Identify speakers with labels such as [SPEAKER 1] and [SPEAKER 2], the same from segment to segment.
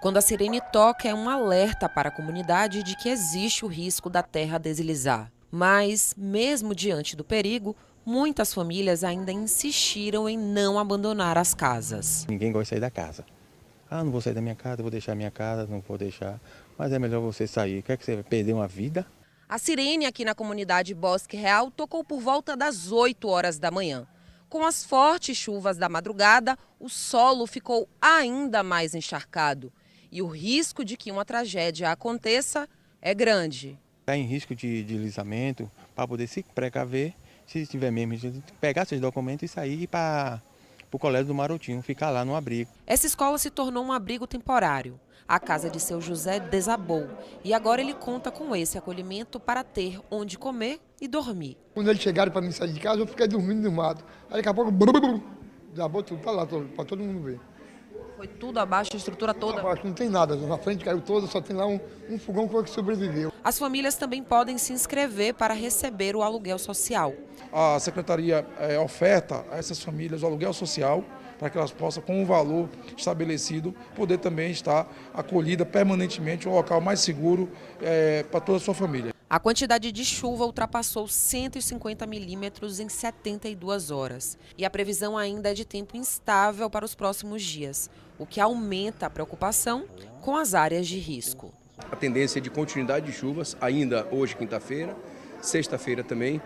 [SPEAKER 1] Quando a sirene toca, é um alerta para a comunidade de que existe o risco da terra deslizar. Mas, mesmo diante do perigo, muitas famílias ainda insistiram em não abandonar as casas.
[SPEAKER 2] Ninguém gosta de sair da casa. Ah, não vou sair da minha casa, vou deixar minha casa, não vou deixar. Mas é melhor você sair. Quer que você vai perder uma vida?
[SPEAKER 1] A sirene aqui na comunidade Bosque Real tocou por volta das 8 horas da manhã. Com as fortes chuvas da madrugada, o solo ficou ainda mais encharcado. E o risco de que uma tragédia aconteça é grande.
[SPEAKER 2] Está em risco de deslizamento, para poder se precaver, se tiver mesmo, pegar seus documentos e sair para o Colégio do Marotinho, ficar lá no abrigo.
[SPEAKER 1] Essa escola se tornou um abrigo temporário. A casa de seu José desabou e agora ele conta com esse acolhimento para ter onde comer e dormir.
[SPEAKER 3] Quando eles chegaram para mim sair de casa, eu fiquei dormindo no mato. Aí daqui a pouco, desabou tudo, tá lá, para todo mundo ver.
[SPEAKER 1] Foi tudo abaixo, a estrutura toda?
[SPEAKER 3] Abaixo não tem nada, na frente caiu toda, só tem lá um fogão que sobreviveu.
[SPEAKER 1] As famílias também podem se inscrever para receber o aluguel social.
[SPEAKER 4] A Secretaria oferta a essas famílias o aluguel social para que elas possam, com um valor estabelecido, poder também estar acolhida permanentemente em um local mais seguro para toda a sua família.
[SPEAKER 1] A quantidade de chuva ultrapassou 150 milímetros em 72 horas. E a previsão ainda é de tempo instável para os próximos dias, o que aumenta a preocupação com as áreas de risco.
[SPEAKER 5] A tendência é de continuidade de chuvas, ainda hoje, quinta-feira, sexta-feira também.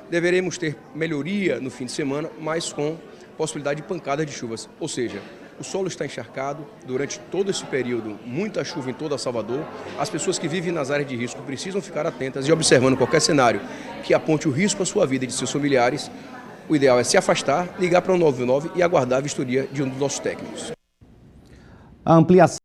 [SPEAKER 5] Deveremos ter melhoria no fim de semana, mas com possibilidade de pancada de chuvas. Ou seja, o solo está encharcado durante todo esse período, muita chuva em toda Salvador. As pessoas que vivem nas áreas de risco precisam ficar atentas e observando qualquer cenário que aponte o risco à sua vida e de seus familiares. O ideal é se afastar, ligar para o 199 e aguardar a vistoria de um dos nossos técnicos.
[SPEAKER 6] A ampliação